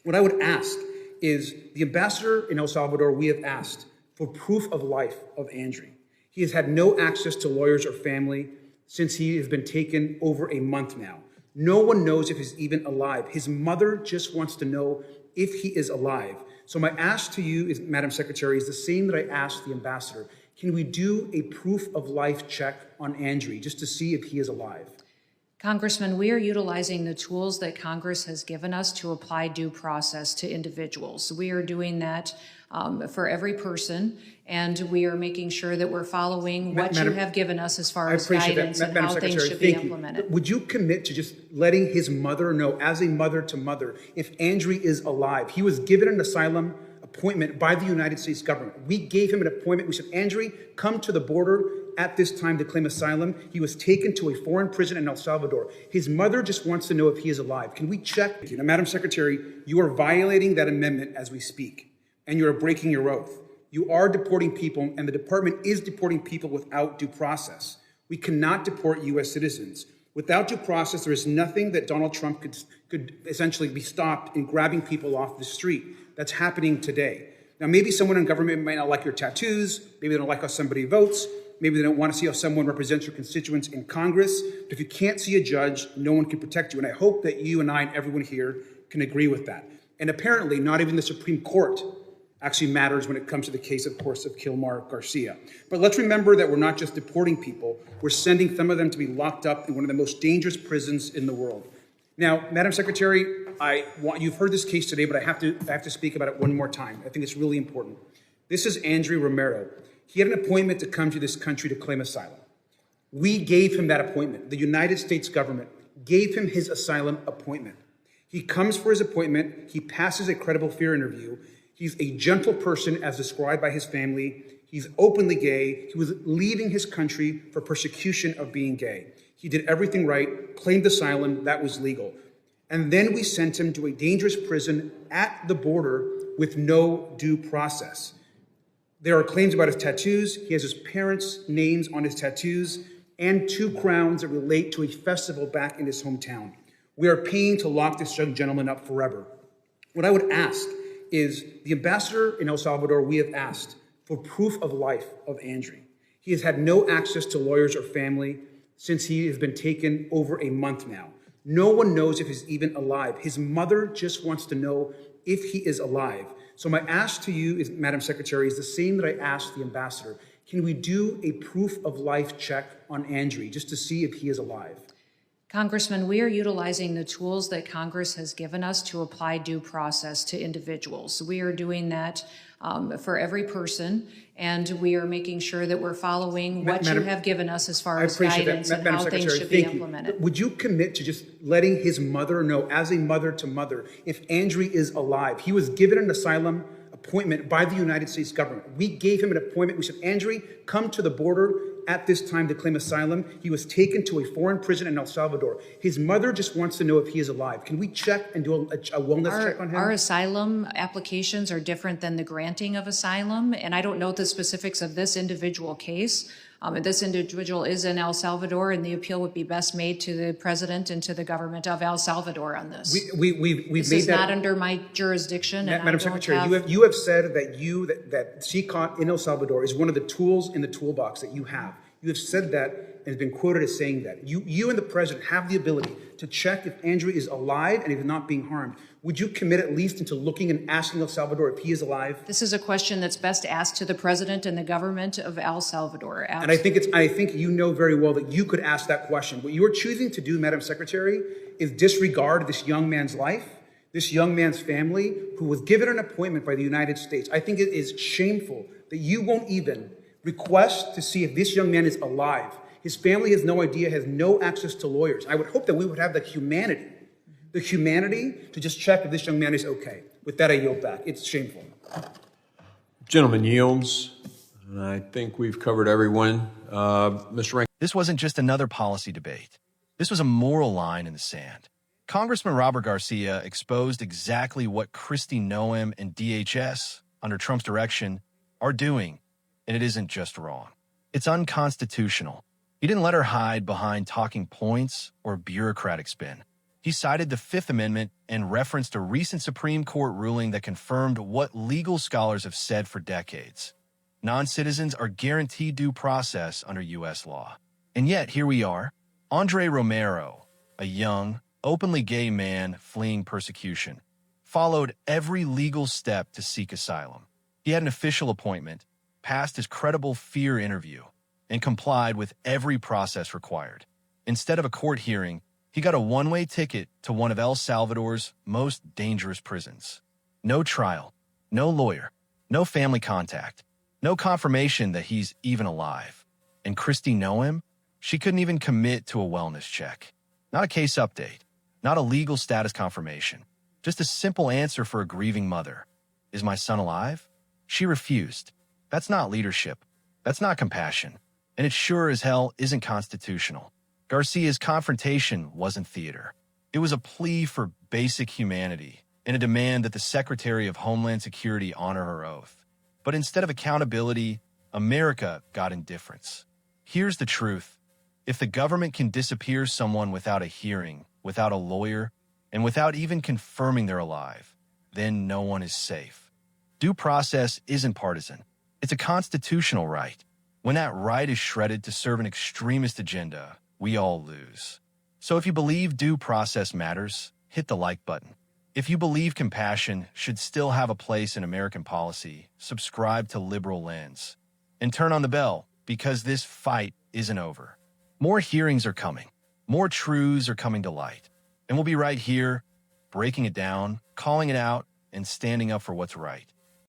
What I would ask is the ambassador in El Salvador, we have asked for proof of life of Andre. He has had no access to lawyers or family since he has been taken over a month now. No one knows if he's even alive. His mother just wants to know if he is alive. So my ask to you, is, Madam Secretary, is the same that I asked the ambassador. Can we do a proof of life check on Andre just to see if he is alive? Congressman, we are utilizing the tools that Congress has given us to apply due process to individuals. We are doing that for every person, and we are making sure that we're following what you have given us as far as guidance and how things should be implemented. Would you commit to just letting his mother know, as a mother to mother, if Andre is alive? He was given an asylum appointment by the United States government. We gave him an appointment. We said, Andre, come to the border at this time to claim asylum. He was taken to a foreign prison in El Salvador. His mother just wants to know if he is alive. Can we check? Now, Madam Secretary, you are violating that amendment as we speak, and you are breaking your oath. You are deporting people, and the department is deporting people without due process. We cannot deport U.S. citizens. Without due process, there is nothing that Donald Trump could essentially be stopped in grabbing people off the street. That's happening today. Now, maybe someone in government might not like your tattoos. Maybe they don't like how somebody votes. Maybe they don't want to see how someone represents your constituents in Congress. But if you can't see a judge, no one can protect you. And I hope that you and I and everyone here can agree with that. And apparently, not even the Supreme Court actually matters when it comes to the case, of course, of Garcia. But let's remember that we're not just deporting people. We're sending some of them to be locked up in one of the most dangerous prisons in the world. Now, Madam Secretary, you've heard this case today, but I have to speak about it one more time. I think it's really important. This is Andre Romero. He had an appointment to come to this country to claim asylum. We gave him that appointment. The United States government gave him his asylum appointment. He comes for his appointment. He passes a credible fear interview. He's a gentle person as described by his family. He's openly gay. He was leaving his country for persecution of being gay. He did everything right, claimed asylum, that was legal. And then we sent him to a dangerous prison at the border with no due process. There are claims about his tattoos. He has his parents' names on his tattoos and 2 crowns that relate to a festival back in his hometown. We are paying to lock this young gentleman up forever. What I would ask is the ambassador in El Salvador, we have asked for proof of life of Andre. He has had no access to lawyers or family since he has been taken over a month now. No one knows if he's even alive. His mother just wants to know if he is alive. So my ask to you, Madam Secretary, is the same that I asked the ambassador. Can we do a proof of life check on Andre just to see if he is alive? Congressman, we are utilizing the tools that Congress has given us to apply due process to individuals. We are doing that for every person, and we are making sure that we're following what you have given us as far as guidance and how things should be implemented. Would you commit to just letting his mother know, as a mother to mother, if Andre is alive? He was given an asylum appointment by the United States government. We gave him an appointment. We said, Andre, come to the border at this time to claim asylum. He was taken to a foreign prison in El Salvador. His mother just wants to know if he is alive. Can we check and do a wellness check on him? Our asylum applications are different than the granting of asylum, and I don't know the specifics of this individual case. This individual is in El Salvador, and the appeal would be best made to the president and to the government of El Salvador on this. This is not under my jurisdiction. Madam Secretary, you have said that CCOT in El Salvador is one of the tools in the toolbox that you have. You have said that and has been quoted as saying that. You and the president have the ability to check if Andre is alive and if not being harmed. Would you commit at least into looking and asking El Salvador if he is alive? This is a question that's best asked to the president and the government of El Salvador. And I think you know very well that you could ask that question. What you are choosing to do, Madam Secretary, is disregard this young man's life, this young man's family, who was given an appointment by the United States. I think it is shameful that you won't even request to see if this young man is alive. His family has no idea, has no access to lawyers. I would hope that we would have the humanity to just check if this young man is okay. With that, I yield back. It's shameful. Gentleman yields. I think we've covered everyone. Mr. Rankin. This wasn't just another policy debate. This was a moral line in the sand. Congressman Robert Garcia exposed exactly what Kristi Noem and DHS, under Trump's direction, are doing, and it isn't just wrong. It's unconstitutional. He didn't let her hide behind talking points or bureaucratic spin. He cited the Fifth Amendment and referenced a recent Supreme Court ruling that confirmed what legal scholars have said for decades. Non-citizens are guaranteed due process under U.S. law. And yet, here we are. Andre Romero, a young, openly gay man fleeing persecution, followed every legal step to seek asylum. He had an official appointment, passed his credible fear interview, and complied with every process required. Instead of a court hearing, he got a one-way ticket to one of El Salvador's most dangerous prisons. No trial, no lawyer, no family contact, no confirmation that he's even alive. And Kristi Noem, she couldn't even commit to a wellness check. Not a case update, not a legal status confirmation, just a simple answer for a grieving mother. Is my son alive? She refused. That's not leadership. That's not compassion. And it sure as hell isn't constitutional. Garcia's confrontation wasn't theater. It was a plea for basic humanity and a demand that the Secretary of Homeland Security honor her oath. But instead of accountability, America got indifference. Here's the truth. If the government can disappear someone without a hearing, without a lawyer, and without even confirming they're alive, then no one is safe. Due process isn't partisan. It's a constitutional right. When that right is shredded to serve an extremist agenda, we all lose. So if you believe due process matters, hit the like button. If you believe compassion should still have a place in American policy, subscribe to Liberal Lens. And turn on the bell, because this fight isn't over. More hearings are coming. More truths are coming to light. And we'll be right here, breaking it down, calling it out, and standing up for what's right.